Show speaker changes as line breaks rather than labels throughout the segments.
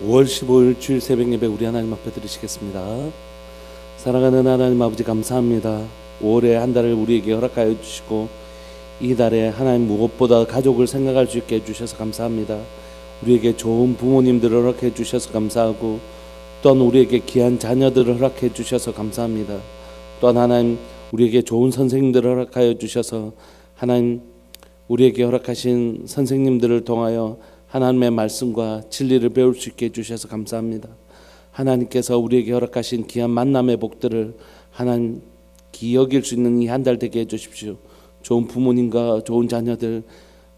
5월 15일 주일 새벽 예배 우리 하나님 앞에 드리시겠습니다. 사랑하는 하나님 아버지, 감사합니다. 5월의 한 달을 우리에게 허락하여 주시고 이 달에 하나님 무엇보다 가족을 생각할 수 있게 해주셔서 감사합니다. 우리에게 좋은 부모님들을 허락해 주셔서 감사하고, 또한 우리에게 귀한 자녀들을 허락해 주셔서 감사합니다. 또한 하나님, 우리에게 좋은 선생님들을 허락하여 주셔서 하나님, 우리에게 허락하신 선생님들을 통하여 하나님의 말씀과 진리를 배울 수 있게 해주셔서 감사합니다. 하나님께서 우리에게 허락하신 귀한 만남의 복들을 하나님 기억일 수 있는 이 한 달 되게 해주십시오. 좋은 부모님과 좋은 자녀들,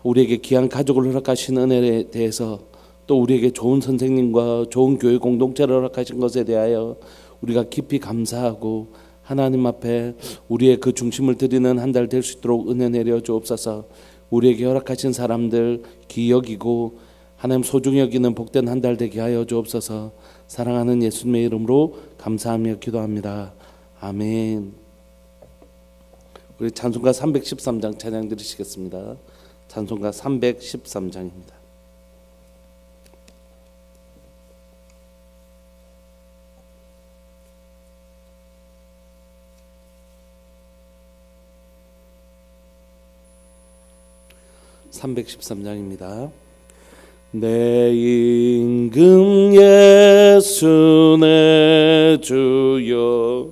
우리에게 귀한 가족을 허락하신 은혜에 대해서, 또 우리에게 좋은 선생님과 좋은 교회 공동체를 허락하신 것에 대하여 우리가 깊이 감사하고 하나님 앞에 우리의 그 중심을 드리는 한 달 될 수 있도록 은혜 내려 주옵소서. 우리에게 허락하신 사람들 귀히 여기고 하나님 소중히 여기는 복된 한 달 되게 하여 주옵소서. 사랑하는 예수님의 이름으로 감사하며 기도합니다. 아멘. 우리 찬송가 313장 찬양 드리시겠습니다. 찬송가 313장입니다. (313장입니다) 내 임금 예수 내 주여,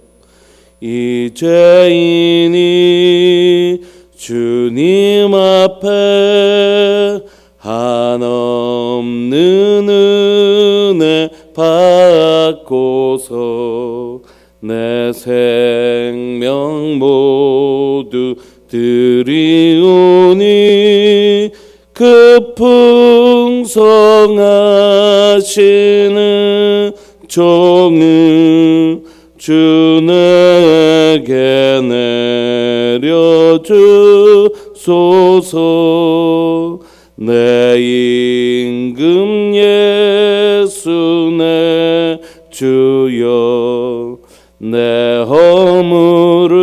이 죄인이 주님 앞에 한없는 은혜 받고서 내 생명 모두 드리오니, 그 풍성하시는 종을 주 내게 내려주소서. 내 임금 예수 내 주여, 내 허물을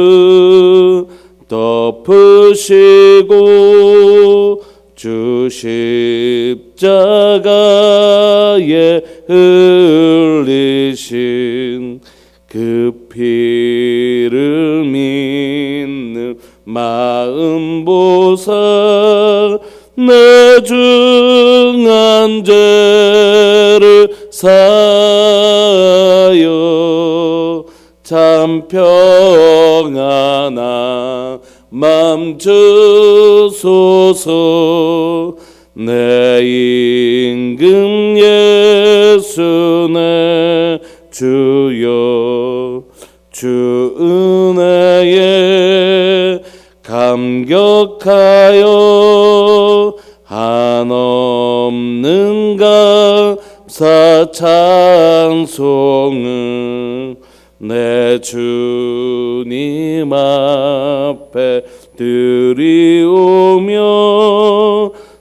덮으시고 주 십자가에 흘리신 그 피를 믿는 마음 보살, 내 중한 죄를 사하여 참 평안한 맘 주소서. 내 임금 예수 내 주여, 주 은혜에 감격하여 한없는 감사 찬송을 내 주님 앞에 드리오며,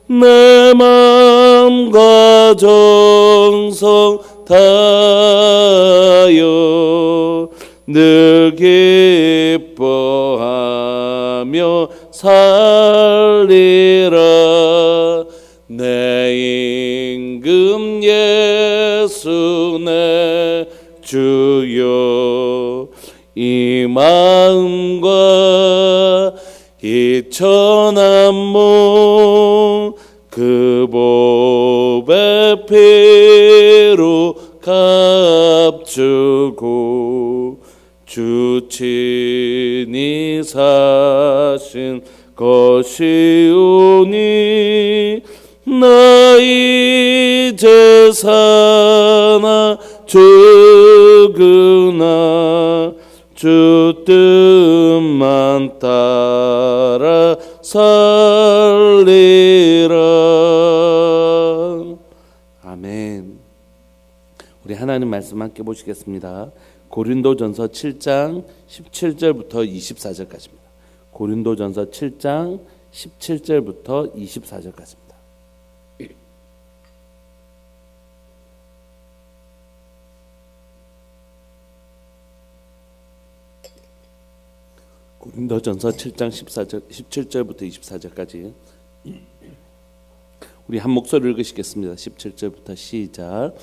내 마음과 정성 다하여 늘 기뻐하며 살리라. 내 임금 예수 내 주여, 이 마음과 이 천한 몸 그 보배 피로 값주고 주 친히 사신 것이오니, 나 이제 사나 죽으나 주 뜻만 따라 살리라. 아멘. 우리 하나님 말씀 함께 보시겠습니다. 고린도전서 7장 17절부터 24절까지입니다. 고린도전서 7장 17절부터 24절까지입니다. 고린도전서 7장 17절부터 24절까지 우리 한 목소리를 읽으시겠습니다. 17절부터 시작.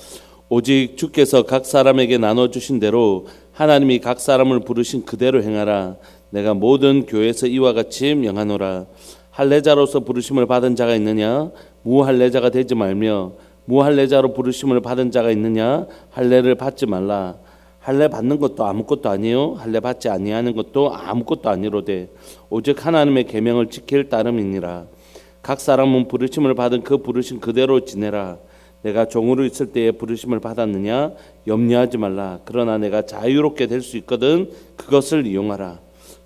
오직 주께서 각 사람에게 나눠주신 대로 하나님이 각 사람을 부르신 그대로 행하라. 내가 모든 교회에서 이와 같이 명하노라. 할례자로서 부르심을 받은 자가 있느냐? 무할례자가 되지 말며, 무할례자로 부르심을 받은 자가 있느냐? 할례를 받지 말라. 할례 받는 것도 아무것도 아니요, 할례 받지 아니하는 것도 아무것도 아니로되 오직 하나님의 계명을 지킬 따름이니라. 각 사람은 부르심을 받은 그 부르심 그대로 지내라. 내가 종으로 있을 때에 부르심을 받았느냐? 염려하지 말라. 그러나 내가 자유롭게 될 수 있거든 그것을 이용하라.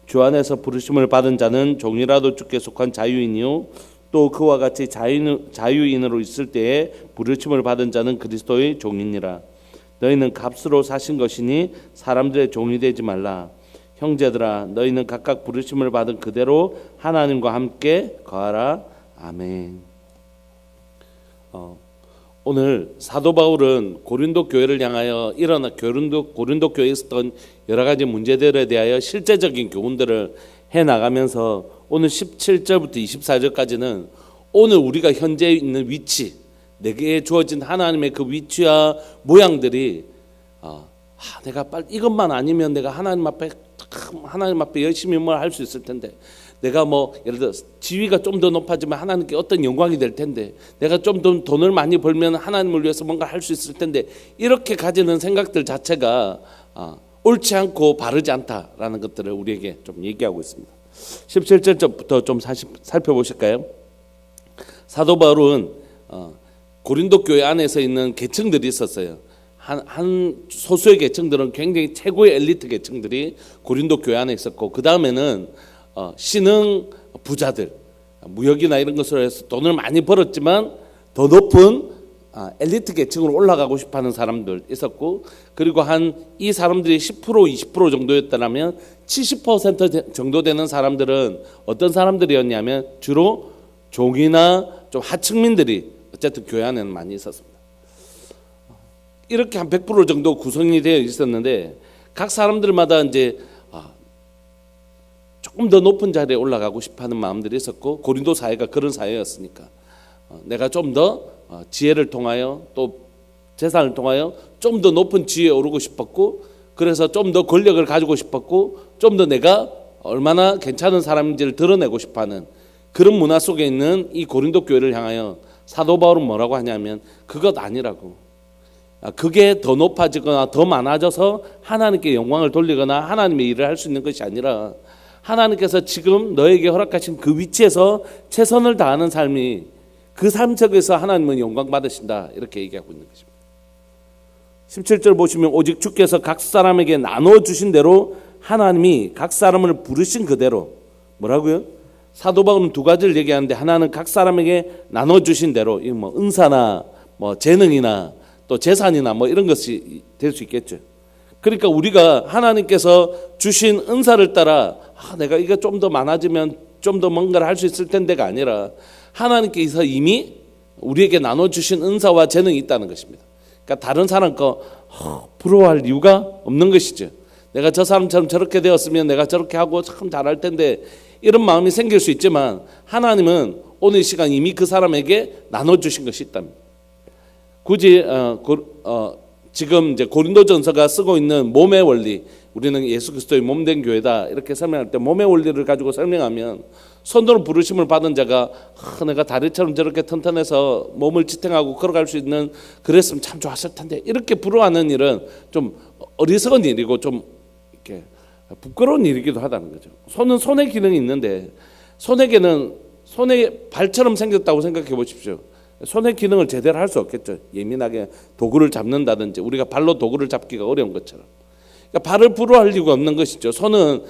주 안에서 부르심을 받은 자는 종이라도 주께 속한 자유인이요, 또 그와 같이 자유인으로 있을 때에 부르심을 받은 자는 그리스도의 종이니라. 너희는 값으로 사신 것이니 사람들의 종이 되지 말라. 형제들아, 너희는 각각 부르심을 받은 그대로 하나님과 함께 거하라. 아멘. 오늘 사도 바울은 고린도 교회를 향하여 일어나 고린도 교회에 있었던 여러 가지 문제들에 대하여 실제적인 교훈들을 해 나가면서 오늘 17절부터 24절까지는 오늘 우리가 현재 있는 위치, 내게 주어진 하나님의 그 위치와 모양들이 내가 빨리 이것만 아니면 내가 하나님 앞에 열심히 뭘 할 수 있을 텐데, 내가 뭐 예를 들어 지위가 좀 더 높아지면 하나님께 어떤 영광이 될 텐데, 내가 좀 더 돈을 많이 벌면 하나님을 위해서 뭔가 할 수 있을 텐데, 이렇게 가지는 생각들 자체가 옳지 않고 바르지 않다라는 것들을 우리에게 좀 얘기하고 있습니다. 17절부터 좀 살펴보실까요? 사도 바울은 고린도 교회 안에서 있는 계층들이 있었어요. 한 소수의 계층들은 굉장히 최고의 엘리트 계층들이 고린도 교회 안에 있었고, 그 다음에는 신흥 부자들, 무역이나 이런 것으로 해서 돈을 많이 벌었지만 더 높은 엘리트 계층으로 올라가고 싶어하는 사람들 있었고, 그리고 이 사람들이 10% 20% 정도였다면 70% 정도 되는 사람들은 어떤 사람들이었냐면 주로 종이나 좀 하층민들이 어쨌든 교회 안에는 많이 있었습니다. 이렇게 한 100% 정도 구성이 되어 있었는데, 각 사람들마다 이제 조금 더 높은 자리에 올라가고 싶어하는 마음들이 있었고, 고린도 사회가 그런 사회였으니까 내가 좀 더 지혜를 통하여 또 재산을 통하여 좀 더 높은 지위에 오르고 싶었고, 그래서 좀 더 권력을 가지고 싶었고, 좀 더 내가 얼마나 괜찮은 사람인지를 드러내고 싶어하는 그런 문화 속에 있는 이 고린도 교회를 향하여 사도 바울은 뭐라고 하냐면, 그것 아니라고. 그게 더 높아지거나 더 많아져서 하나님께 영광을 돌리거나 하나님의 일을 할 수 있는 것이 아니라, 하나님께서 지금 너에게 허락하신 그 위치에서 최선을 다하는 삶이, 그 삶 속에서 하나님은 영광 받으신다, 이렇게 얘기하고 있는 것입니다. 17절 보시면 오직 주께서 각 사람에게 나눠주신 대로 하나님이 각 사람을 부르신 그대로, 뭐라고요? 사도 바울은 두 가지를 얘기하는데, 하나는 각 사람에게 나눠주신 대로, 이 뭐 은사나 뭐 재능이나 또 재산이나 뭐 이런 것이 될 수 있겠죠. 그러니까 우리가 하나님께서 주신 은사를 따라 내가 이거 좀 더 많아지면 좀 더 뭔가를 할 수 있을 텐데가 아니라, 하나님께서 이미 우리에게 나눠주신 은사와 재능이 있다는 것입니다. 그러니까 다른 사람 거 부러워할 이유가 없는 것이죠. 내가 저 사람처럼 저렇게 되었으면 내가 저렇게 하고 참 잘할 텐데, 이런 마음이 생길 수 있지만 하나님은 오늘 이 시간 이미 그 사람에게 나눠주신 것이 있답니다. 굳이 지금 이제 고린도전서가 쓰고 있는 몸의 원리, 우리는 예수 그리스도의 몸된 교회다 이렇게 설명할 때 몸의 원리를 가지고 설명하면, 손으로 부르심을 받은 자가 내가 다리처럼 저렇게 튼튼해서 몸을 지탱하고 걸어갈 수 있는 그랬으면 참 좋았을 텐데, 이렇게 부러워하는 일은 좀 어리석은 일이고 좀 이렇게 부끄러운 일이기도 하다는 거죠. 손은 손의 기능이 있는데, 손에게는 손의 발처럼 생겼다고 생각해 보십시오. 손의 기능을 제대로 할 수 없겠죠. 예민하게 도구를 잡는다든지 우리가 발로 도구를 잡기가 어려운 것처럼. 그러니까 발을 부러워할 이유가 없는 것이죠. 손은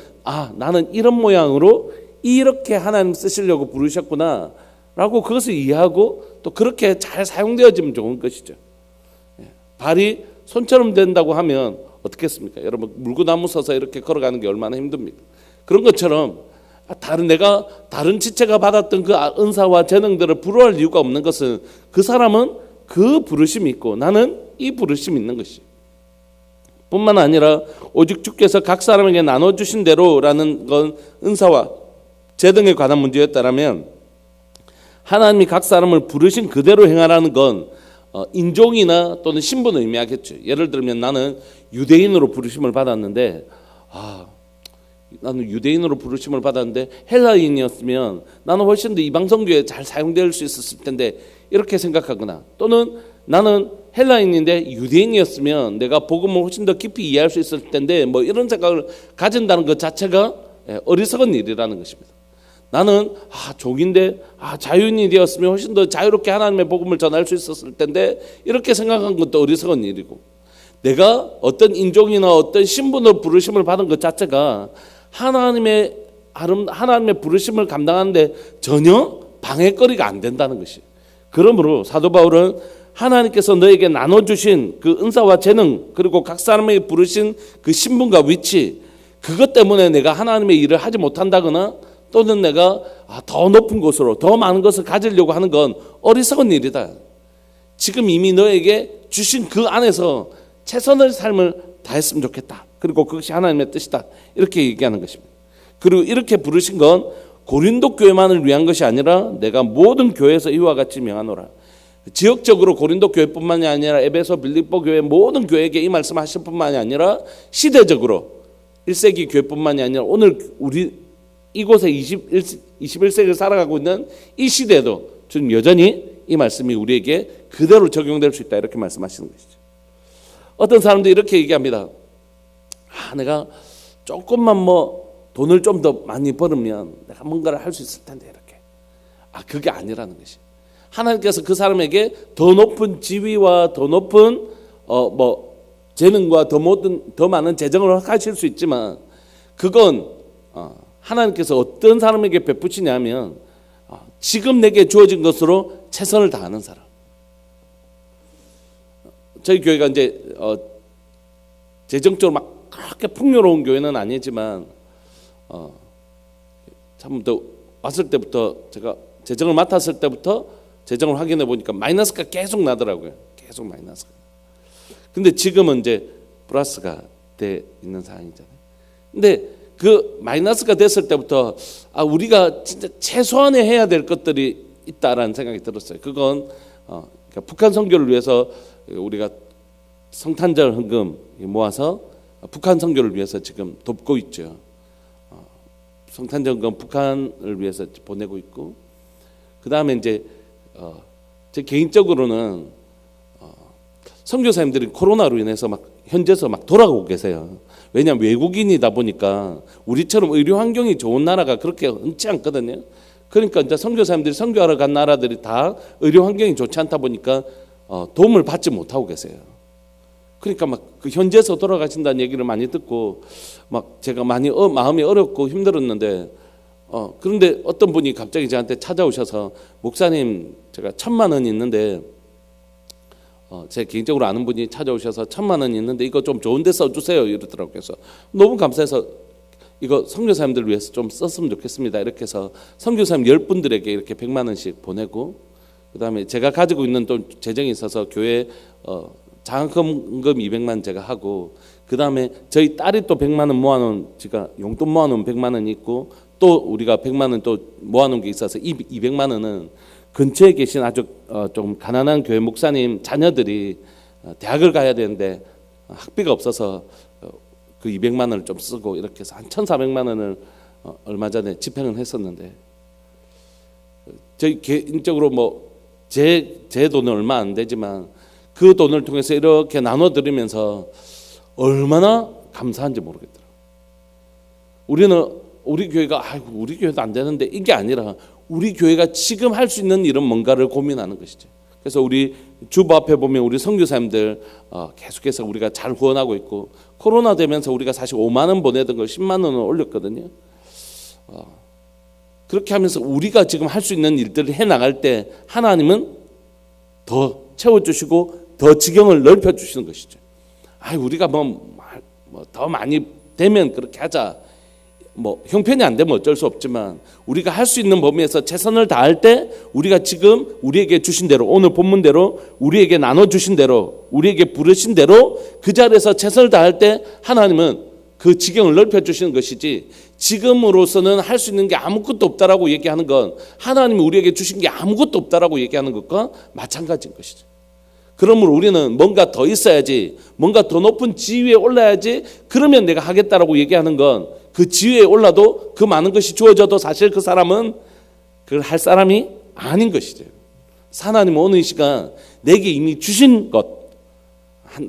나는 이런 모양으로 이렇게 하나님 쓰시려고 부르셨구나 라고 그것을 이해하고 또 그렇게 잘 사용되어지면 좋은 것이죠. 발이 손처럼 된다고 하면 어떻겠습니까? 여러분, 물구나무 서서 이렇게 걸어가는 게 얼마나 힘듭니까? 그런 것처럼 내가 다른 지체가 받았던 그 은사와 재능들을 부러워할 이유가 없는 것은, 그 사람은 그 부르심이 있고 나는 이 부르심이 있는 것이 뿐만 아니라, 오직 주께서 각 사람에게 나눠주신 대로라는 건 은사와 재능에 관한 문제였다면, 하나님이 각 사람을 부르신 그대로 행하라는 건 인종이나 또는 신분을 의미하겠죠. 예를 들면 나는 유대인으로 부르심을 받았는데 나는 유대인으로 부르심을 받았는데 헬라인이었으면 나는 훨씬 더 이방성교에 잘 사용될 수 있었을 텐데 이렇게 생각하거나, 또는 나는 헬라인인데 유대인이었으면 내가 복음을 훨씬 더 깊이 이해할 수 있을 텐데 뭐 이런 생각을 가진다는 것 자체가 어리석은 일이라는 것입니다. 나는 종인데 자유인이 되었으면 훨씬 더 자유롭게 하나님의 복음을 전할 수 있었을 텐데 이렇게 생각한 것도 어리석은 일이고, 내가 어떤 인종이나 어떤 신분으로 부르심을 받은 것 자체가 하나님의 부르심을 감당하는데 전혀 방해거리가 안 된다는 것이. 그러므로 사도 바울은 하나님께서 너에게 나눠주신 그 은사와 재능, 그리고 각 사람에게 부르신 그 신분과 위치, 그것 때문에 내가 하나님의 일을 하지 못한다거나 또는 내가 더 높은 곳으로 더 많은 것을 가지려고 하는 건 어리석은 일이다. 지금 이미 너에게 주신 그 안에서 최선의 삶을 다했으면 좋겠다. 그리고 그것이 하나님의 뜻이다. 이렇게 얘기하는 것입니다. 그리고 이렇게 부르신 건 고린도 교회만을 위한 것이 아니라 내가 모든 교회에서 이와 같이 명하노라. 지역적으로 고린도 교회뿐만이 아니라 에베소, 빌립보 교회 모든 교회에게 이 말씀하실 뿐만이 아니라 시대적으로 1세기 교회뿐만이 아니라 오늘 우리 이곳에 21세기를 살아가고 있는 이 시대에도 지금 여전히 이 말씀이 우리에게 그대로 적용될 수 있다. 이렇게 말씀하시는 것이죠. 어떤 사람들이 이렇게 얘기합니다. 내가 조금만 돈을 좀 더 많이 벌으면 내가 뭔가를 할 수 있을 텐데 이렇게. 그게 아니라는 것이. 하나님께서 그 사람에게 더 높은 지위와 더 높은 재능과 더 많은 재정을 허락하실 수 있지만 그건 하나님께서 어떤 사람에게 베푸시냐면 지금 내게 주어진 것으로 최선을 다하는 사람. 저희 교회가 이제 재정적으로 막 그렇게 풍요로운 교회는 아니지만 처음부터 왔을 때부터 제가 재정을 맡았을 때부터 재정을 확인해 보니까 마이너스가 계속 나더라고요. 계속 마이너스가. 근데 지금은 이제 플러스가 돼 있는 상황이잖아요. 근데 그 마이너스가 됐을 때부터 우리가 진짜 최소한에 해야 될 것들이 있다라는 생각이 들었어요. 그건 그러니까 북한 선교를 위해서 우리가 성탄절 헌금 모아서 북한 선교를 위해서 지금 돕고 있죠. 성탄절 헌금 북한을 위해서 보내고 있고, 그 다음에 이제 제 개인적으로는 선교사님들이 코로나로 인해서 현지에서 돌아가고 계세요. 왜냐하면 외국인이다 보니까 우리처럼 의료 환경이 좋은 나라가 그렇게 흔치 않거든요. 그러니까 이제 선교사님들이 선교하러 간 나라들이 다 의료 환경이 좋지 않다 보니까 도움을 받지 못하고 계세요. 그러니까 그 현지에서 돌아가신다는 얘기를 많이 듣고 제가 많이 마음이 어렵고 힘들었는데 그런데 어떤 분이 갑자기 저한테 찾아오셔서 목사님 제가 1,000만 원 있는데 제 개인적으로 아는 분이 찾아오셔서 1,000만 원 있는데 이거 좀 좋은 데 써주세요 이러더라고요. 그래서 너무 감사해서 이거 선교사님들 위해서 좀 썼으면 좋겠습니다. 이렇게 해서 선교사님 10분들에게 이렇게 100만 원씩 보내고, 그 다음에 제가 가지고 있는 또 재정이 있어서 교회 장학금 200만 제가 하고, 그 다음에 저희 딸이 또 100만 원 모아놓은, 제가 용돈 모아놓은 100만 원이 있고 또 우리가 100만 원 또 모아놓은 게 있어서 이 200만 원은 근처에 계신 아주 좀 가난한 교회 목사님 자녀들이 대학을 가야 되는데 학비가 없어서 그 200만 원을 좀 쓰고 이렇게 해서 한 1,400만 원을 얼마 전에 집행을 했었는데, 저희 개인적으로 제 돈은 얼마 안 되지만 그 돈을 통해서 이렇게 나눠드리면서 얼마나 감사한지 모르겠더라고요. 우리 교회가 우리 교회도 안 되는데 이게 아니라 우리 교회가 지금 할 수 있는 일은 뭔가를 고민하는 것이죠. 그래서 우리 주보 앞에 보면 우리 선교사님들 계속해서 우리가 잘 후원하고 있고, 코로나 되면서 우리가 사실 5만 원 보내던 걸 10만 원을 올렸거든요. 그렇게 하면서 우리가 지금 할 수 있는 일들을 해나갈 때 하나님은 더 채워주시고 더 지경을 넓혀주시는 것이죠. 우리가 더 많이 되면 그렇게 하자. 형편이 안 되면 어쩔 수 없지만 우리가 할 수 있는 범위에서 최선을 다할 때 우리가 지금 우리에게 주신 대로, 오늘 본문대로 우리에게 나눠주신 대로, 우리에게 부르신 대로 그 자리에서 최선을 다할 때 하나님은 그 지경을 넓혀주시는 것이지, 지금으로서는 할 수 있는 게 아무것도 없다라고 얘기하는 건 하나님이 우리에게 주신 게 아무것도 없다라고 얘기하는 것과 마찬가지인 것이죠. 그러므로 우리는 뭔가 더 있어야지, 뭔가 더 높은 지위에 올라야지, 그러면 내가 하겠다라고 얘기하는 건 그 지위에 올라도 그 많은 것이 주어져도 사실 그 사람은 그걸 할 사람이 아닌 것이죠. 하나님은 오늘 이 시간 내게 이미 주신 것,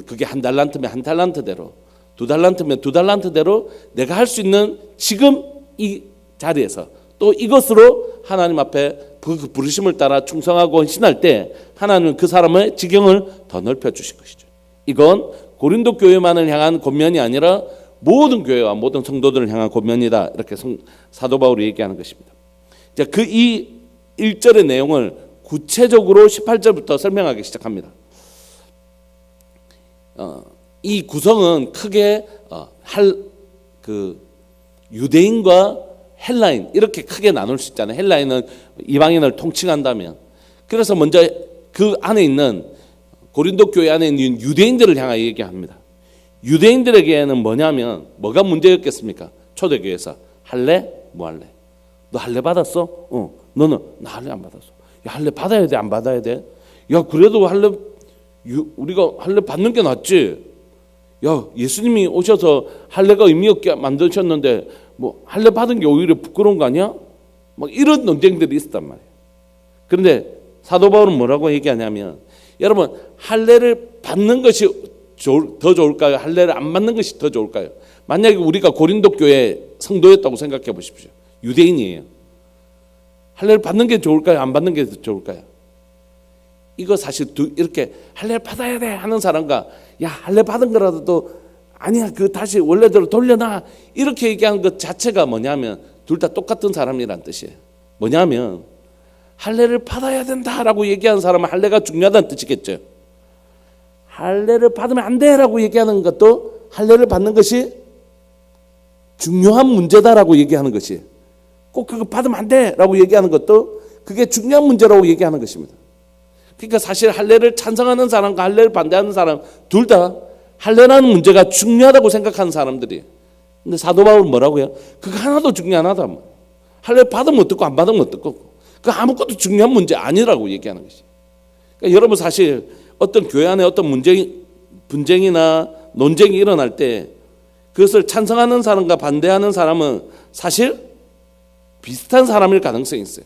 그게 한 달란트면 한 달란트대로, 두 달란트면 두 달란트대로 내가 할 수 있는 지금 이 자리에서 또 이것으로 하나님 앞에 그 부르심을 따라 충성하고 헌신할 때 하나님은 그 사람의 지경을 더 넓혀 주신 것이죠. 이건 고린도 교회만을 향한 권면이 아니라 모든 교회와 모든 성도들을 향한 권면이다, 이렇게 사도 바울이 얘기하는 것입니다. 자, 그 이 1절의 내용을 구체적으로 18절부터 설명하기 시작합니다. 이 구성은 크게 유대인과 헬라인 이렇게 크게 나눌 수 있잖아요. 헬라인은 이방인을 통칭한다면, 그래서 먼저 그 안에 있는 고린도 교회 안에 있는 유대인들을 향하여 얘기합니다. 유대인들에게는 뭐냐면 뭐가 문제였겠습니까? 초대교회에서 할례 뭐 할례? 너 할례 받았어? 너는 나 할례 안 받았어. 야, 할례 받아야 돼, 안 받아야 돼? 야, 그래도 할례 우리가 할례 받는 게 낫지. 야, 예수님이 오셔서 할례가 의미 없게 만드셨는데 뭐 할례 받은 게 오히려 부끄러운 거 아니야? 막 이런 논쟁들이 있었단 말이에요. 그런데 사도 바울은 뭐라고 얘기하냐면, 여러분, 할례를 받는 것이 더 좋을까요? 할례를 안 받는 것이 더 좋을까요? 만약에 우리가 고린도 교회 성도였다고 생각해 보십시오. 유대인이에요. 할례를 받는 게 좋을까요? 안 받는 게 좋을까요? 이거 사실 이렇게 할례 받아야 돼 하는 사람과, 야, 할례 받은 거라도 또 아니야, 그 다시 원래대로 돌려놔, 이렇게 얘기하는 것 자체가 뭐냐면 둘 다 똑같은 사람이란 뜻이에요. 뭐냐면 할례를 받아야 된다라고 얘기하는 사람은 할례가 중요하다는 뜻이겠죠. 할례를 받으면 안 돼라고 얘기하는 것도 할례를 받는 것이 중요한 문제다라고 얘기하는 것이, 꼭 그거 받으면 안 돼라고 얘기하는 것도 그게 중요한 문제라고 얘기하는 것입니다. 그러니까 사실 할례를 찬성하는 사람과 할례를 반대하는 사람 둘 다 할례라는 문제가 중요하다고 생각하는 사람들이. 근데 사도 바울은 뭐라고요? 그거 하나도 중요하다. 할례 받으면 어떻고 안 받으면 어떻고, 그 아무것도 중요한 문제 아니라고 얘기하는 것이. 그러니까 여러분, 사실 어떤 교회 안에 어떤 분쟁이나 논쟁이 일어날 때 그것을 찬성하는 사람과 반대하는 사람은 사실 비슷한 사람일 가능성이 있어요.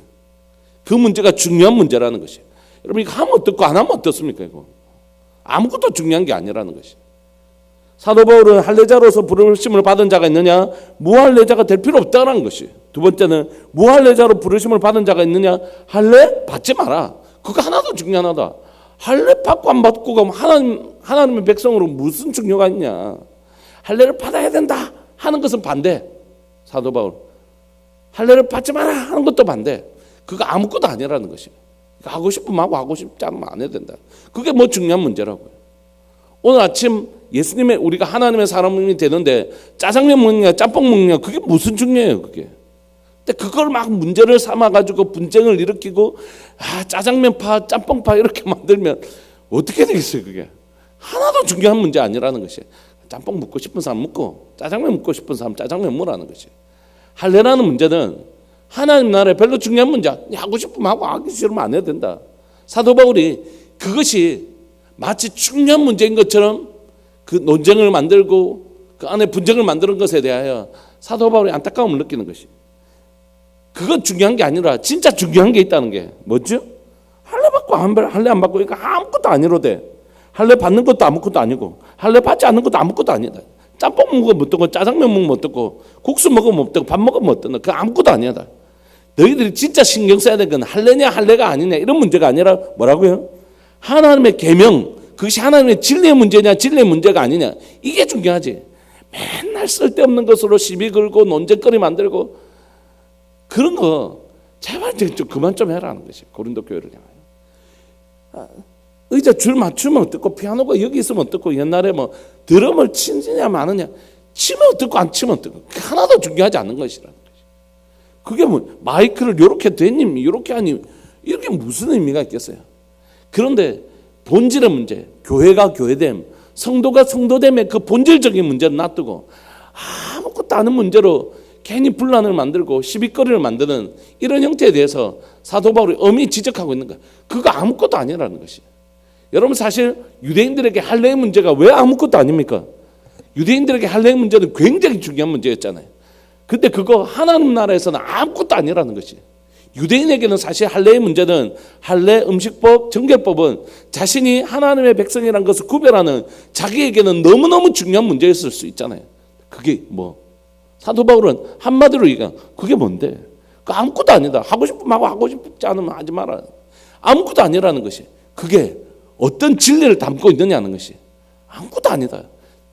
그 문제가 중요한 문제라는 것이. 여러분, 이거 하면 어떻고 안 하면 어떻습니까? 이거 아무것도 중요한 게 아니라는 것이. 사도 바울은 할례자로서 부르심을 받은 자가 있느냐, 무할례자가 될 필요 없다는 것이. 두 번째는 무할례자로 부르심을 받은 자가 있느냐, 할례 받지 마라. 그거 하나도 중요하다. 할례 받고 안 받고가 하나님의 백성으로 무슨 중요가 있냐. 할례를 받아야 된다 하는 것은 반대. 사도 바울 할례를 받지 마라 하는 것도 반대. 그거 아무것도 아니라는 것이. 하고 싶으면 하고, 하고 싶지 않으면 안 해야 된다. 그게 뭐 중요한 문제라고요. 오늘 아침 예수님의, 우리가 하나님의 사람이 되는데 짜장면 먹느냐 짬뽕 먹느냐 그게 무슨 중요해요. 그게. 근데 그걸 막 문제를 삼아가지고 분쟁을 일으키고, 짜장면파 짬뽕파 이렇게 만들면 어떻게 되겠어요. 그게 하나도 중요한 문제 아니라는 것이. 짬뽕 먹고 싶은 사람 먹고, 짜장면 먹고 싶은 사람 짜장면 먹으라는 것이. 할례라는 문제는 하나님 나라에 별로 중요한 문제, 하고 싶으면 하고 하기 싫으면 안 해야 된다. 사도 바울이 그것이 마치 중요한 문제인 것처럼 그 논쟁을 만들고 그 안에 분쟁을 만드는 것에 대하여 사도 바울이 안타까움을 느끼는 것이. 그건 중요한 게 아니라 진짜 중요한 게 있다는 게 뭐죠? 할례 받고 할례 안 받고 이거 아무것도 아니로돼. 할례 받는 것도 아무것도 아니고, 할례 받지 않는 것도 아무것도 아니다. 짬뽕 먹으면 어떻고, 짜장면 먹으면 어떻고, 국수 먹으면 어떻고, 밥 먹으면 어떠나, 그거 아무것도 아니다. 너희들이 진짜 신경 써야 될 건 할례냐 할례가 아니냐 이런 문제가 아니라 뭐라고요? 하나님의 계명, 그것이 하나님의 진리의 문제냐 진리의 문제가 아니냐, 이게 중요하지. 맨날 쓸데없는 것으로 시비 걸고 논쟁거리 만들고 그런 거 제발 좀 그만 좀 해라는 것이. 고린도 교회를 향하여. 의자 줄 맞추면 어떻고, 피아노가 여기 있으면 어떻고, 옛날에 뭐 드럼을 치느냐 마느냐, 치면 어떻고 안 치면 어떻고, 하나도 중요하지 않는 것이라는 것이. 그게 뭐 마이크를 이렇게 되니 이렇게 하니 이렇게 무슨 의미가 있겠어요. 그런데 본질의 문제, 교회가 교회됨, 성도가 성도됨의 그 본질적인 문제를 놔두고 아무것도 아닌 문제로 괜히 분란을 만들고 시비거리를 만드는 이런 형태에 대해서 사도 바울이 엄히 지적하고 있는 거예요. 그거 아무것도 아니라는 것이. 여러분 사실 유대인들에게 할례의 문제가 왜 아무것도 아닙니까? 유대인들에게 할례의 문제는 굉장히 중요한 문제였잖아요. 근데 그거 하나님 나라에서는 아무것도 아니라는 것이. 유대인에게는 사실 할례의 문제는 할례, 음식법, 정결법은 자신이 하나님의 백성이라는 것을 구별하는 자기에게는 너무너무 중요한 문제였을 수 있잖아요. 그게 뭐 사도 바울은 한마디로 얘기하면 그게 뭔데? 그 아무것도 아니다. 하고 싶으면 하고 하고 싶지 않으면 하지 마라. 아무것도 아니라는 것이. 그게 어떤 진리를 담고 있느냐는 것이 아무것도 아니다.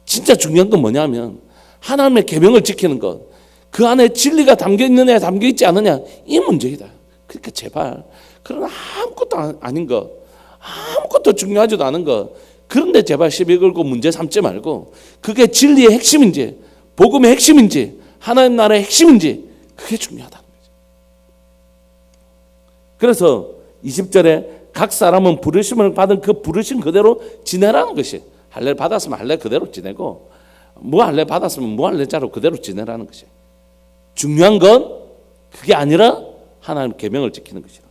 진짜 중요한 건 뭐냐면 하나님의 계명을 지키는 것. 그 안에 진리가 담겨 있느냐 담겨 있지 않느냐 이 문제이다. 그러니까 제발 그런 아무것도 아닌 것, 아무것도 중요하지도 않은 것, 그런데 제발 시비 걸고 문제 삼지 말고 그게 진리의 핵심인지 복음의 핵심인지 하나님 나라의 핵심인지 그게 중요하다는 거죠. 그래서 20절에 각 사람은 부르심을 받은 그 부르심 그대로 지내라는 것이. 할례를 받았으면 할례 그대로 지내고 무할례 받았으면 무할례자로 그대로 지내라는 것이. 중요한 건 그게 아니라 하나님 계명을 지키는 것이다.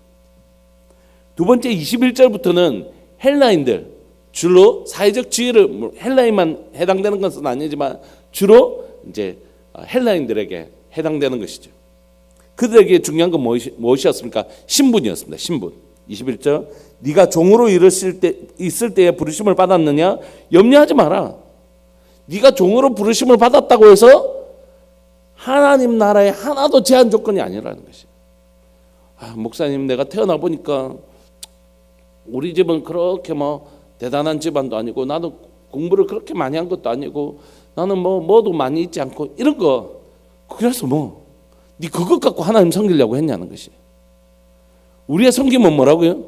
두 번째 21절부터는 헬라인들, 주로 사회적 지위를 헬라인만 해당되는 것은 아니지만 주로 이제 헬라인들에게 해당되는 것이죠. 그들에게 중요한 건 무엇이었습니까? 신분이었습니다. 신분. 21절 네가 종으로 있을 때에 부르심을 받았느냐? 염려하지 마라. 네가 종으로 부르심을 받았다고 해서 하나님 나라에 하나도 제한 조건이 아니라는 것이. 목사님 내가 태어나 보니까 우리 집은 그렇게 뭐 대단한 집안도 아니고 나도 공부를 그렇게 많이 한 것도 아니고 나는 뭐도 많이 있지 않고 이런 거. 그래서 네 그것 갖고 하나님 섬기려고 했냐는 것이. 우리의 섬김은 뭐라고요?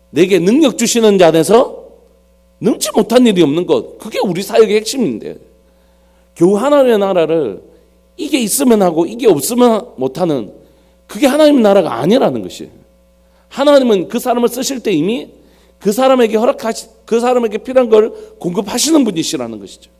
내게 능력 주시는 자 안에서 능치 못한 일이 없는 것. 그게 우리 사역의 핵심인데 겨우 하나님의 나라를 이게 있으면 하고 이게 없으면 못하는 그게 하나님 나라가 아니라는 것이. 하나님은 그 사람을 쓰실 때 이미 그 사람에게 그 사람에게 필요한 걸 공급하시는 분이시라는 것이죠.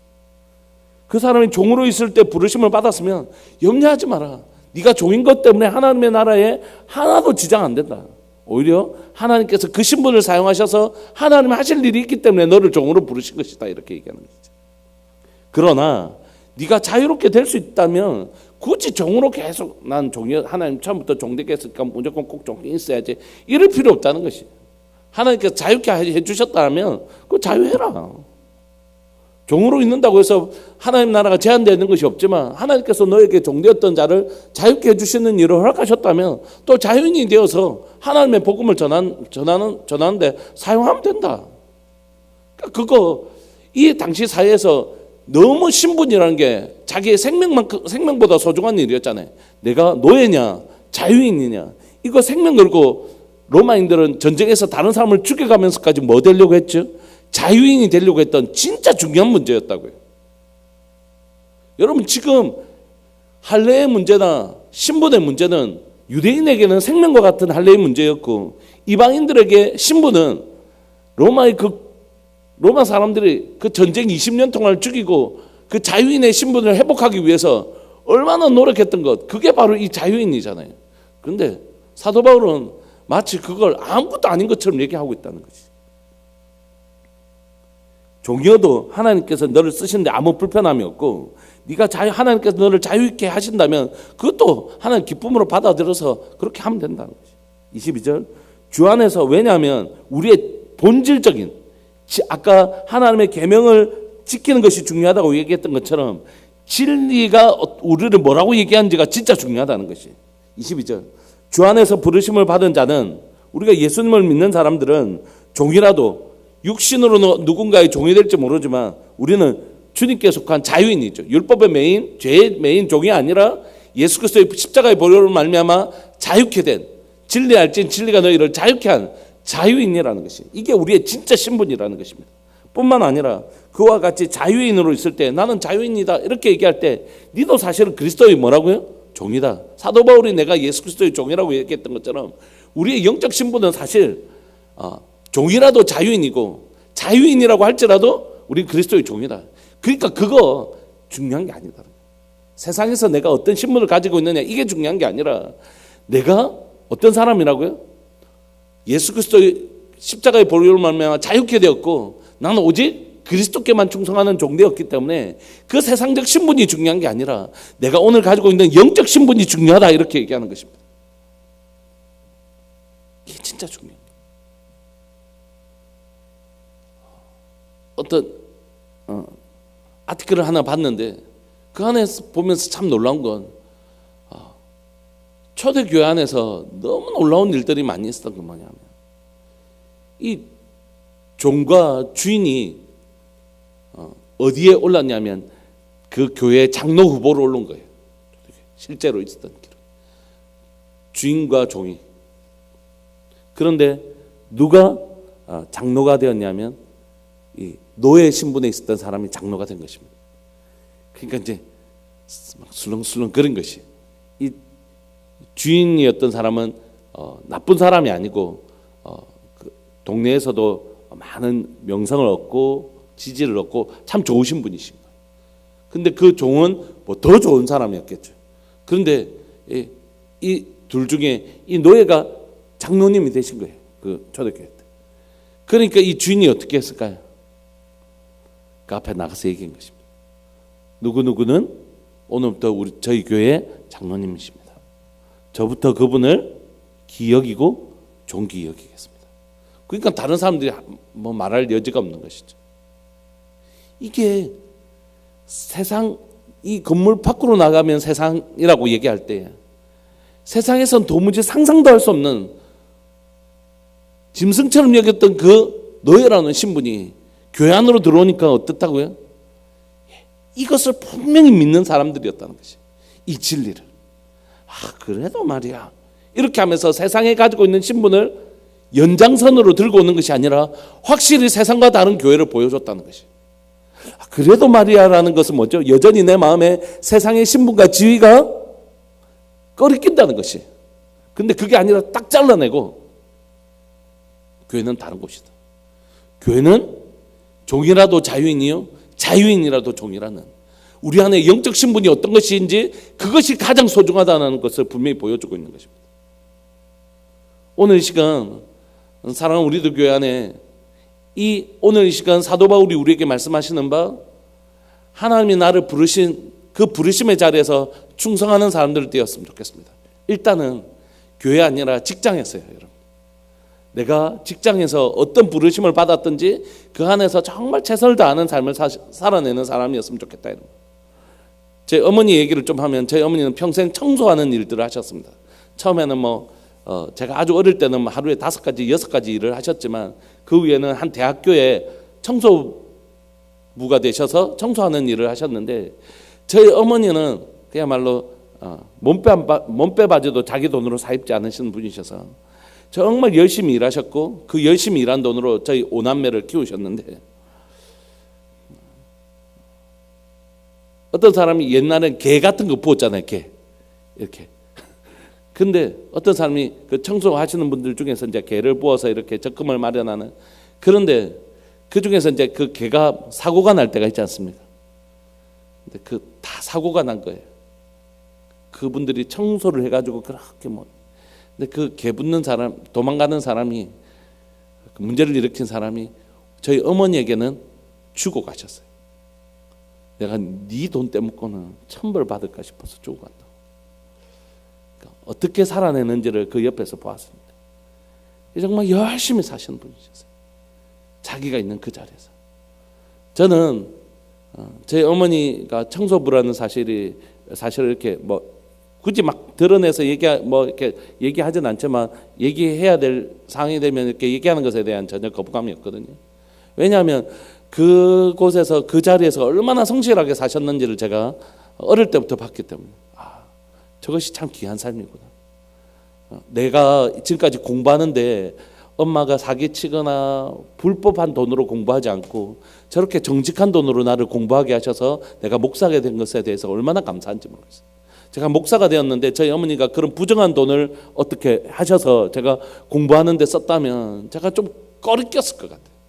그 사람이 종으로 있을 때 부르심을 받았으면 염려하지 마라. 네가 종인 것 때문에 하나님의 나라에 하나도 지장 안 된다. 오히려 하나님께서 그 신분을 사용하셔서 하나님 하실 일이 있기 때문에 너를 종으로 부르신 것이다. 이렇게 얘기하는 거죠. 그러나 네가 자유롭게 될 수 있다면 굳이 종으로 계속 난 종이 하나님 처음부터 종되게 했으니까 무조건 꼭 종이 있어야지 이럴 필요 없다는 것이. 하나님께서 자유롭게 해주셨다면 그 자유해라. 종으로 있는다고 해서 하나님 나라가 제한되는 것이 없지만 하나님께서 너에게 종되었던 자를 자유롭게 해주시는 일을 허락하셨다면 또 자유인이 되어서 하나님의 복음을 전하는데 사용하면 된다. 그거 이 당시 사회에서 너무 신분이라는 게 자기의 생명보다 소중한 일이었잖아요. 내가 노예냐 자유인이냐 이거 생명 걸고 로마인들은 전쟁에서 다른 사람을 죽여가면서까지 뭐 되려고 했죠? 자유인이 되려고 했던 진짜 중요한 문제였다고요. 여러분 지금 할례의 문제나 신분의 문제는 유대인에게는 생명과 같은 할례의 문제였고 이방인들에게 신분은 로마 사람들이 그 전쟁 20년 동안 죽이고 그 자유인의 신분을 회복하기 위해서 얼마나 노력했던 것 그게 바로 이 자유인이잖아요. 그런데 사도 바울은 마치 그걸 아무것도 아닌 것처럼 얘기하고 있다는 거지. 종이어도 하나님께서 너를 쓰시는데 아무 불편함이 없고 네가 하나님께서 너를 자유있게 하신다면 그것도 하나님 기쁨으로 받아들여서 그렇게 하면 된다는 거지. 22절 주 안에서 왜냐하면 우리의 본질적인 아까 하나님의 계명을 지키는 것이 중요하다고 얘기했던 것처럼 진리가 우리를 뭐라고 얘기하는지가 진짜 중요하다는 것이. 22절 주 안에서 부르심을 받은 자는 우리가 예수님을 믿는 사람들은 종이라도 육신으로 누군가의 종이 될지 모르지만 우리는 주님께 속한 자유인이죠. 율법의 메인, 죄의 메인 종이 아니라 예수 그리스도의 십자가의 보혈로 말미암아 자유케 된 진리 알진 진리가 너희를 자유케 한 자유인이라는 것이 이게 우리의 진짜 신분이라는 것입니다. 뿐만 아니라 그와 같이 자유인으로 있을 때 나는 자유인이다 이렇게 얘기할 때 니도 사실은 그리스도의 뭐라고요? 종이다. 사도 바울이 내가 예수 그리스도의 종이라고 얘기했던 것처럼 우리의 영적 신분은 사실 종이라도 자유인이고 자유인이라고 할지라도 우리 그리스도의 종이다. 그러니까 그거 중요한 게 아니다. 세상에서 내가 어떤 신분을 가지고 있느냐 이게 중요한 게 아니라 내가 어떤 사람이라고요? 예수 그리스도의 십자가의 보혈로 말미암아 자유케 되었고 나는 오직 그리스도께만 충성하는 종되었기 때문에 그 세상적 신분이 중요한 게 아니라 내가 오늘 가지고 있는 영적 신분이 중요하다 이렇게 얘기하는 것입니다. 이게 진짜 중요해요. 어떤 아티클을 하나 봤는데 그 안에서 보면서 참 놀라운 건 초대교회 안에서 너무 놀라운 일들이 많이 있었던 게 뭐냐면 이 종과 주인이 어디에 올랐냐면 그 교회 장로 후보로 오른 거예요. 실제로 있었던 기록. 주인과 종이. 그런데 누가 장로가 되었냐면 이 노예 신분에 있었던 사람이 장로가 된 것입니다. 그러니까 이제 막 술렁술렁 그런 것이 이 주인이었던 사람은 나쁜 사람이 아니고 그 동네에서도 많은 명성을 얻고 지지를 얻고 참 좋으신 분이신 거예요. 근데 그 종은 뭐 더 좋은 사람이었겠죠. 그런데 이 둘 중에 이 노예가 장로님이 되신 거예요. 그 초대교회 때. 그러니까 이 주인이 어떻게 했을까요? 그 앞에 나가서 얘기한 것입니다. 누구누구는 오늘부터 저희 교회 장로님이십니다. 저부터 그분을 기여기고 존귀 여기겠습니다. 그러니까 다른 사람들이 뭐 말할 여지가 없는 것이죠. 이게 세상, 이 건물 밖으로 나가면 세상이라고 얘기할 때 세상에선 도무지 상상도 할 수 없는 짐승처럼 여겼던 그 노예라는 신분이 교회 안으로 들어오니까 어떻다고요? 이것을 분명히 믿는 사람들이었다는 것이, 이 진리를. 그래도 말이야, 이렇게 하면서 세상에 가지고 있는 신분을 연장선으로 들고 오는 것이 아니라 확실히 세상과 다른 교회를 보여줬다는 것이. 그래도 말이야라는 것은 뭐죠? 여전히 내 마음에 세상의 신분과 지위가 꺼리낀다는 것이. 근데 그게 아니라 딱 잘라내고 교회는 다른 곳이다. 교회는 종이라도 자유인이요, 자유인이라도 종이라는 우리 안에 영적 신분이 어떤 것인지 그것이 가장 소중하다는 것을 분명히 보여주고 있는 것입니다. 오늘 이 시간 사랑하는 우리들 교회 안에 오늘 이 시간 사도 바울이 우리에게 말씀하시는 바, 하나님이 나를 부르신 그 부르심의 자리에서 충성하는 사람들을 되었으면 좋겠습니다. 일단은 교회 아니라 직장에서요, 여러분. 내가 직장에서 어떤 부르심을 받았든지 그 안에서 정말 최선을 다하는 삶을 살아내는 사람이었으면 좋겠다. 제 어머니 얘기를 좀 하면, 제 어머니는 평생 청소하는 일들을 하셨습니다. 처음에는 제가 아주 어릴 때는 하루에 5가지, 6가지 일을 하셨지만 그 후에는 한 대학교에 청소부가 되셔서 청소하는 일을 하셨는데, 저희 어머니는 그야말로 몸빼 바지도 자기 돈으로 사 입지 않으시는 분이셔서 정말 열심히 일하셨고 그 열심히 일한 돈으로 저희 5남매를 키우셨는데, 어떤 사람이 옛날엔 개 같은 거 부었잖아요. 개 이렇게. 근데 어떤 사람이 그 청소하시는 분들 중에서 이제 개를 부어서 이렇게 적금을 마련하는, 그런데 그 중에서 이제 그 개가 사고가 날 때가 있지 않습니까? 근데 다 사고가 난 거예요. 그분들이 청소를 해가지고 그렇게 근데 그 개 붙는 사람, 도망가는 사람이, 문제를 일으킨 사람이 저희 어머니에게는 주고 가셨어요. 내가 네 돈 떼먹고는 천벌 받을까 싶어서 주고 간다. 그러니까 어떻게 살아내는지를 그 옆에서 보았습니다. 정말 열심히 사시는 분이셨어요. 자기가 있는 그 자리에서. 저는 제 어머니가 청소부라는 사실을 이렇게 굳이 막 드러내서 이렇게 얘기하진 않지만 얘기해야 될 상황이 되면 이렇게 얘기하는 것에 대한 전혀 거부감이 없거든요. 왜냐하면 그곳에서 그 자리에서 얼마나 성실하게 사셨는지를 제가 어릴 때부터 봤기 때문에, 저것이 참 귀한 삶이구나. 내가 지금까지 공부하는데 엄마가 사기치거나 불법한 돈으로 공부하지 않고 저렇게 정직한 돈으로 나를 공부하게 하셔서 내가 목사가 된 것에 대해서 얼마나 감사한지 모르겠어요. 제가 목사가 되었는데 저희 어머니가 그런 부정한 돈을 어떻게 하셔서 제가 공부하는 데 썼다면 제가 좀 꺼리꼈을 것 같아요.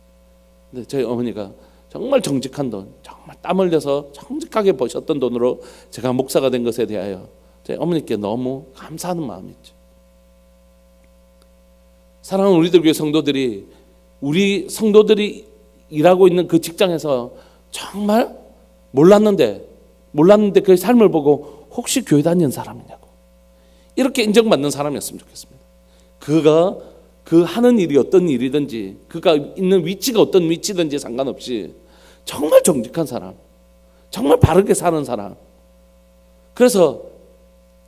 근데 저희 어머니가 정말 정직한 돈, 정말 땀 흘려서 정직하게 버셨던 돈으로 제가 목사가 된 것에 대하여 저희 어머니께 너무 감사하는 마음이 있죠. 사랑하는 우리들 교회 성도들이 우리 성도들이 일하고 있는 그 직장에서 정말 몰랐는데 그 삶을 보고 혹시 교회 다니는 사람이냐고 이렇게 인정받는 사람이었으면 좋겠습니다. 그가 그 하는 일이 어떤 일이든지 그가 있는 위치가 어떤 위치든지 상관없이 정말 정직한 사람, 정말 바르게 사는 사람, 그래서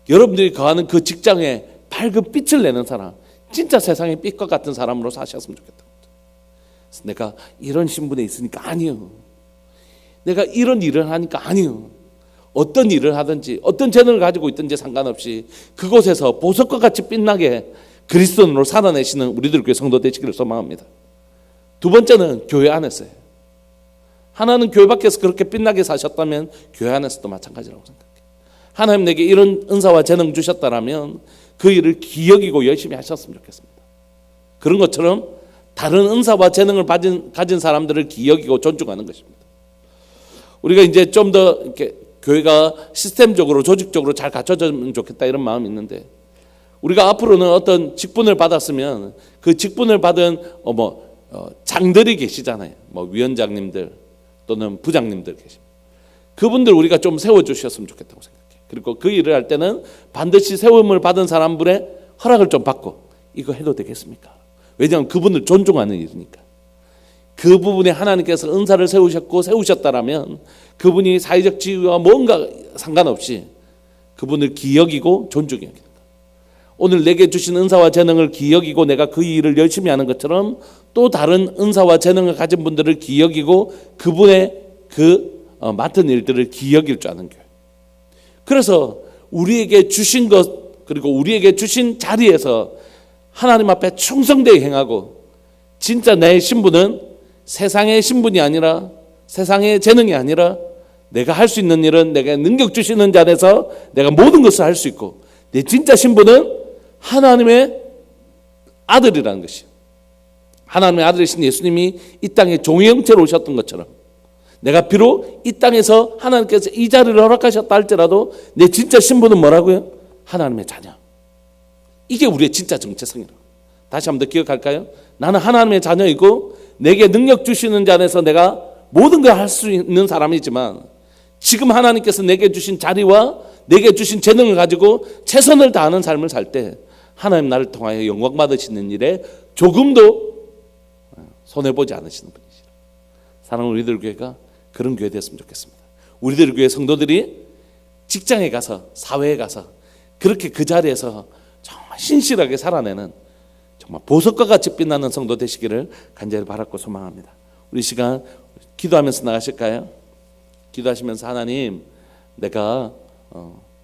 여러분들이 거하는 그 직장에 밝은 빛을 내는 사람, 진짜 세상의 빛과 같은 사람으로 사셨으면 좋겠다. 내가 이런 신분에 있으니까 아니요, 내가 이런 일을 하니까 아니요, 어떤 일을 하든지 어떤 재능을 가지고 있든지 상관없이 그곳에서 보석과 같이 빛나게 그리스도인으로 살아내시는 우리들 교회 성도 되시기를 소망합니다. 두 번째는 교회 안에서요. 하나는 교회 밖에서 그렇게 빛나게 사셨다면 교회 안에서도 마찬가지라고 생각해요. 하나님 내게 이런 은사와 재능 주셨다라면 그 일을 기여기고 열심히 하셨으면 좋겠습니다. 그런 것처럼 다른 은사와 재능을 가진 사람들을 기여기고 존중하는 것입니다. 우리가 이제 좀 더 이렇게 교회가 시스템적으로 조직적으로 잘 갖춰졌으면 좋겠다 이런 마음이 있는데, 우리가 앞으로는 어떤 직분을 받았으면 그 직분을 받은 장들이 계시잖아요. 위원장님들 또는 부장님들 계십니다. 그분들 우리가 좀 세워주셨으면 좋겠다고 생각해요. 그리고 그 일을 할 때는 반드시 세움을 받은 사람분의 허락을 좀 받고 이거 해도 되겠습니까? 왜냐하면 그분을 존중하는 일이니까. 그 부분에 하나님께서 은사를 세우셨다라면 그분이 사회적 지위와 뭔가 상관없이 그분을 기여기고 존중해야 합니다. 오늘 내게 주신 은사와 재능을 기여기고 내가 그 일을 열심히 하는 것처럼 또 다른 은사와 재능을 가진 분들을 기여기고 그분의 맡은 일들을 기여길 줄 아는 교회. 그래서 우리에게 주신 것 그리고 우리에게 주신 자리에서 하나님 앞에 충성되게 행하고, 진짜 내 신분은 세상의 신분이 아니라 세상의 재능이 아니라 내가 할 수 있는 일은 내가 능력 주시는 자리에서 내가 모든 것을 할 수 있고, 내 진짜 신분은 하나님의 아들이라는 것이에요. 하나님의 아들이신 예수님이 이 땅에 종의 형체로 오셨던 것처럼 내가 비록 이 땅에서 하나님께서 이 자리를 허락하셨다 할지라도 내 진짜 신분은 뭐라고요? 하나님의 자녀. 이게 우리의 진짜 정체성이라고. 다시 한번 더 기억할까요? 나는 하나님의 자녀이고 내게 능력 주시는 자 안에서 내가 모든 걸 할 수 있는 사람이지만, 지금 하나님께서 내게 주신 자리와 내게 주신 재능을 가지고 최선을 다하는 삶을 살 때 하나님 나를 통하여 영광 받으시는 일에 조금도 손해보지 않으시는 분이시라. 사랑하는 우리들 교회가 그런 교회 됐으면 좋겠습니다. 우리들 교회 성도들이 직장에 가서 사회에 가서 그렇게 그 자리에서 정말 신실하게 살아내는 정말 보석과 같이 빛나는 성도 되시기를 간절히 바랐고 소망합니다. 우리 시간 기도하면서 나가실까요? 기도하시면서 하나님, 내가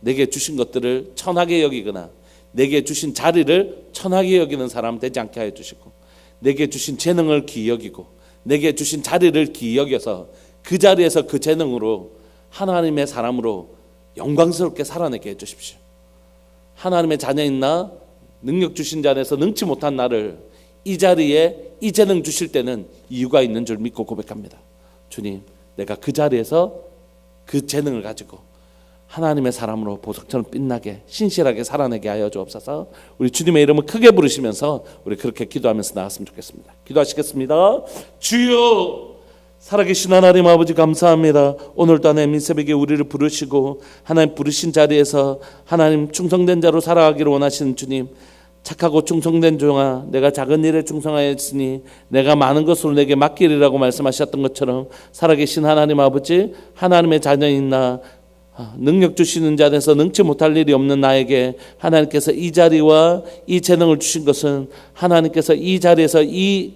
내게 주신 것들을 천하게 여기거나 내게 주신 자리를 천하게 여기는 사람 되지 않게 하여 주시고, 내게 주신 재능을 기여기고 내게 주신 자리를 기여겨서 그 자리에서 그 재능으로 하나님의 사람으로 영광스럽게 살아내게 해주십시오. 하나님의 자녀인 나, 능력 주신 자 안에서 능치 못한 나를 이 자리에 이 재능 주실 때는 이유가 있는 줄 믿고 고백합니다. 주님, 내가 그 자리에서 그 재능을 가지고 하나님의 사람으로 보석처럼 빛나게 신실하게 살아내게 하여 주옵소서. 우리 주님의 이름을 크게 부르시면서 우리 그렇게 기도하면서 나갔으면 좋겠습니다. 기도하시겠습니다. 주여, 살아계신 하나님 아버지 감사합니다. 오늘도 하나님 새벽에 우리를 부르시고 하나님 부르신 자리에서 하나님 충성된 자로 살아가기를 원하시는 주님, 착하고 충성된 종아, 내가 작은 일에 충성하였으니 내가 많은 것으로 내게 맡기리라고 말씀하셨던 것처럼 살아계신 하나님 아버지, 하나님의 자녀인 나, 능력 주시는 자에서 능치 못할 일이 없는 나에게 하나님께서 이 자리와 이 재능을 주신 것은 하나님께서 이 자리에서 이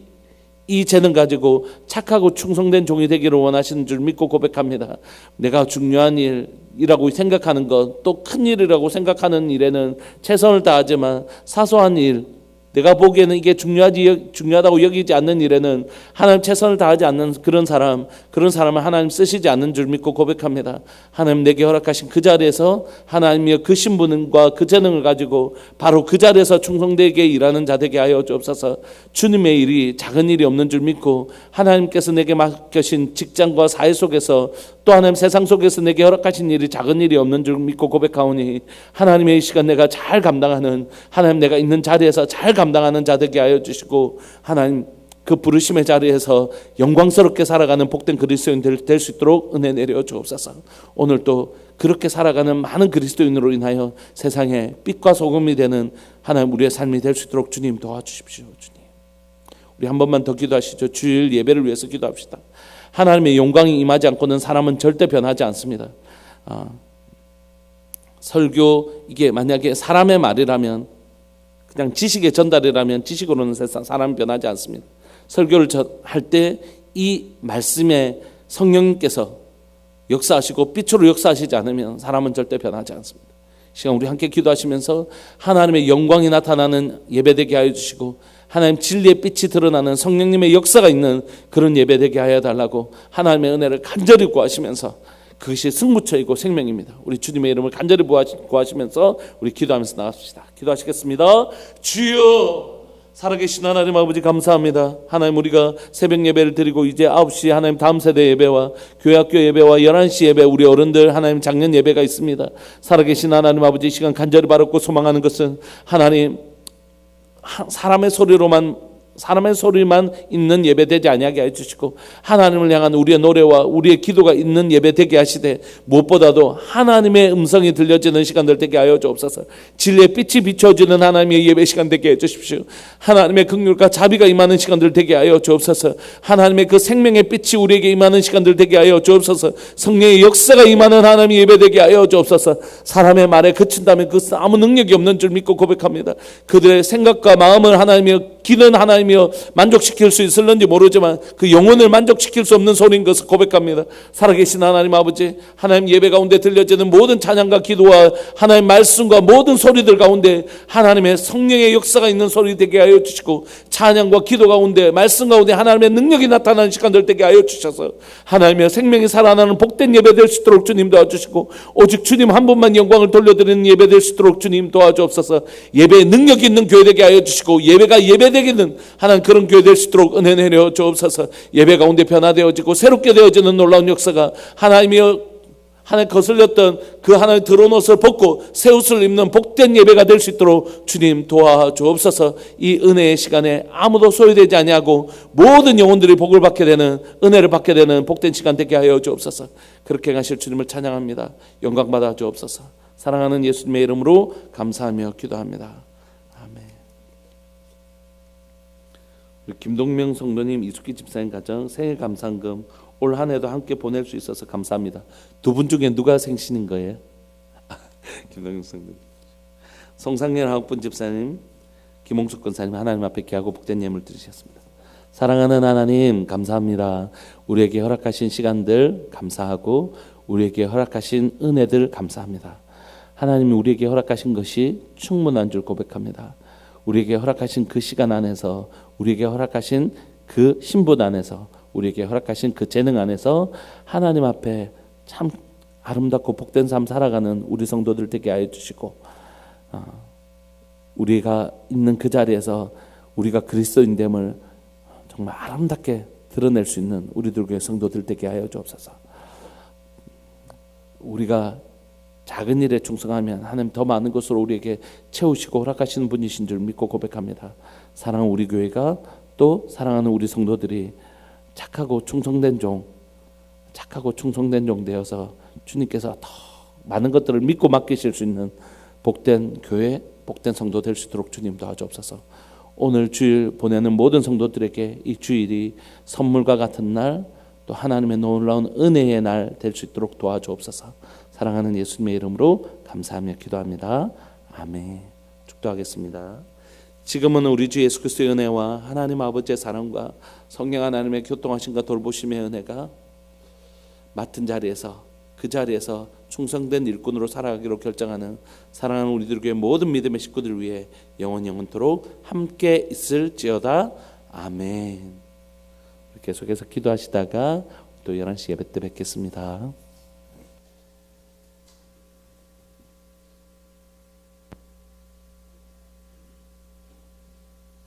재능 가지고 착하고 충성된 종이 되기를 원하시는 줄 믿고 고백합니다. 내가 중요한 일이라고 생각하는 것, 또 큰 일이라고 생각하는 일에는 최선을 다하지만 사소한 일, 내가 보기에는 이게 중요하다고 여기지 않는 일에는 하나님 최선을 다하지 않는 그런 사람을 하나님 쓰시지 않는 줄 믿고 고백합니다. 하나님 내게 허락하신 그 자리에서 하나님의 그 신분과 그 재능을 가지고 바로 그 자리에서 충성되게 일하는 자 되게 하여 주옵소서. 주님의 일이 작은 일이 없는 줄 믿고 하나님께서 내게 맡겨신 직장과 사회 속에서 또 하나님 세상 속에서 내게 허락하신 일이 작은 일이 없는 줄 믿고 고백하오니 하나님의 이 시간 내가 잘 감당하는, 하나님 내가 있는 자리에서 잘 감당하는 자 되게 하여 주시고, 하나님 그 부르심의 자리에서 영광스럽게 살아가는 복된 그리스도인들 될 수 있도록 은혜 내려 주옵소서. 오늘 또 그렇게 살아가는 많은 그리스도인으로 인하여 세상에 빛과 소금이 되는 하나님 우리의 삶이 될 수 있도록 주님 도와주십시오. 주님, 우리 한 번만 더 기도하시죠. 주일 예배를 위해서 기도합시다. 하나님의 영광이 임하지 않고는 사람은 절대 변하지 않습니다. 설교 이게 만약에 사람의 말이라면, 그냥 지식의 전달이라면 지식으로는 세상 사람은 변하지 않습니다. 설교를 할 때 이 말씀에 성령님께서 역사하시고 빛으로 역사하시지 않으면 사람은 절대 변하지 않습니다. 시간 우리 함께 기도하시면서 하나님의 영광이 나타나는 예배되게 하여 주시고, 하나님 진리의 빛이 드러나는 성령님의 역사가 있는 그런 예배되게 하여 달라고 하나님의 은혜를 간절히 구하시면서, 그것이 승무처이고 생명입니다. 우리 주님의 이름을 간절히 구하시면서 우리 기도하면서 나갑시다. 기도하시겠습니다. 주여, 살아계신 하나님 아버지 감사합니다. 하나님, 우리가 새벽 예배를 드리고 이제 9시 하나님 다음 세대 예배와 교회학교 예배와 11시 예배, 우리 어른들 하나님 작년 예배가 있습니다. 살아계신 하나님 아버지, 시간 간절히 바랐고 소망하는 것은 하나님 사람의 소리만 있는 예배 되지 아니하게 해주시고, 하나님을 향한 우리의 노래와 우리의 기도가 있는 예배 되게 하시되, 무엇보다도 하나님의 음성이 들려지는 시간들 되게 하여 주옵소서. 진리의 빛이 비춰지는 하나님의 예배 시간 되게 해주십시오. 하나님의 긍휼과 자비가 임하는 시간들 되게 하여 주옵소서. 하나님의 그 생명의 빛이 우리에게 임하는 시간들 되게 하여 주옵소서. 성령의 역사가 임하는 하나님의 예배 되게 하여 주옵소서. 사람의 말에 그친다면 그 아무 능력이 없는 줄 믿고 고백합니다. 그들의 생각과 마음을 하나님이여 기는 하나님이여 만족시킬 수 있을는지 모르지만 그 영혼을 만족시킬 수 없는 소리인 것을 고백합니다. 살아계신 하나님 아버지, 하나님 예배 가운데 들려지는 모든 찬양과 기도와 하나님 말씀과 모든 소리들 가운데 하나님의 성령의 역사가 있는 소리 되게 하여 주시고, 찬양과 기도 가운데 말씀 가운데 하나님의 능력이 나타나는 시간들 되게 하여 주셔서 하나님의 생명이 살아나는 복된 예배 될 수 있도록 주님 도와주시고, 오직 주님 한 분만 영광을 돌려드리는 예배 될 수 있도록 주님 도와주옵소서. 예배에 능력이 있는 교회 되게 하여 주시고, 예배가 예배되기는 하나님 그런 교회 될 수 있도록 은혜 내려 주옵소서. 예배 가운데 변화되어지고 새롭게 되어지는 놀라운 역사가 하나님이여, 하나님 거슬렸던 그 하나님의 더러운 옷을 벗고 새 옷을 입는 복된 예배가 될 수 있도록 주님 도와주옵소서. 이 은혜의 시간에 아무도 소외되지 아니하고 모든 영혼들이 복을 받게 되는, 은혜를 받게 되는 복된 시간 되게 하여 주옵소서. 그렇게 하실 주님을 찬양합니다. 영광 받아 주옵소서. 사랑하는 예수님의 이름으로 감사하며 기도합니다. 아멘. 김동명 성도님, 이숙기 집사님 가정 생일 감사금 올 한 해도 함께 보낼 수 있어서 감사합니다. 두 분 중에 누가 생신인 거예요? 김동명 성도님. 송상렬 하옥분 집사님, 김홍숙 권사님, 하나님 앞에 귀하고 복된 예물 드리셨습니다. 사랑하는 하나님 감사합니다. 우리에게 허락하신 시간들 감사하고 우리에게 허락하신 은혜들 감사합니다. 하나님이 우리에게 허락하신 것이 충분한 줄 고백합니다. 우리에게 허락하신 그 시간 안에서, 우리에게 허락하신 그 신분 안에서, 우리에게 허락하신 그 재능 안에서 하나님 앞에 참 아름답고 복된 삶 살아가는 우리 성도들 되게 하여 주시고, 우리가 있는 그 자리에서 우리가 그리스도인됨을 정말 아름답게 드러낼 수 있는 우리들 교회 성도들 되게 하여 주옵소서. 우리가 작은 일에 충성하면 하나님 더 많은 것으로 우리에게 채우시고 허락하시는 분이신 줄 믿고 고백합니다. 사랑하는 우리 교회가, 또 사랑하는 우리 성도들이 착하고 충성된 종 되어서 주님께서 더 많은 것들을 믿고 맡기실 수 있는 복된 교회, 복된 성도 될 수 있도록 주님 도와주옵소서. 오늘 주일 보내는 모든 성도들에게 이 주일이 선물과 같은 날, 또 하나님의 놀라운 은혜의 날 될 수 있도록 도와주옵소서. 사랑하는 예수님의 이름으로 감사하며 기도합니다. 아멘. 축도하겠습니다. 지금은 우리 주 예수 그리스도의 은혜와 하나님 아버지의 사랑과 성령 하나님의 교통하심과 돌보심의 은혜가 맡은 자리에서, 그 자리에서 충성된 일꾼으로 살아가기로 결정하는 사랑하는 우리들 교회 모든 믿음의 식구들 위해 영원토록 함께 있을지어다. 아멘. 계속해서 기도하시다가 또 11시 예배 때 뵙겠습니다.